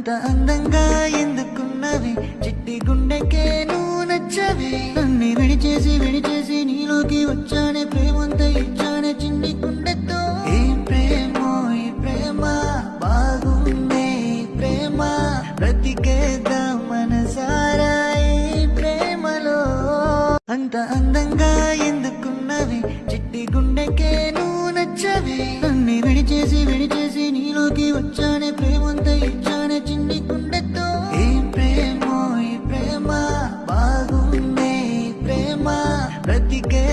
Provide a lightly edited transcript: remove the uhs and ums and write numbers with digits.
అంత అందంగా ఎందుకున్నవి చిట్టి గుండెకే నువ్వు నచ్చవి నన్ను విడిచేసి నీలోకి వచ్చానే ప్రేమంతా ఇచ్చానే చిన్ని గుండెతో ఏం ప్రేమో ఈ ప్రేమ బాగుందే ఈ ప్రేమ బ్రతికేద్దాం మనసారా ఈ ప్రేమలో అంత అందంగా ఎందుకున్నవి చిట్టి గుండెకే నువ్వు నచ్చవి నన్ను విడిచేసి నీలోకి వచ్చానే ప్రేమంతా ఇచ్చానే చిన్ని గుండెతో ఏం ప్రేమో ఈ ప్రేమ బాగుందే ఈ ప్రేమ బ్రతికే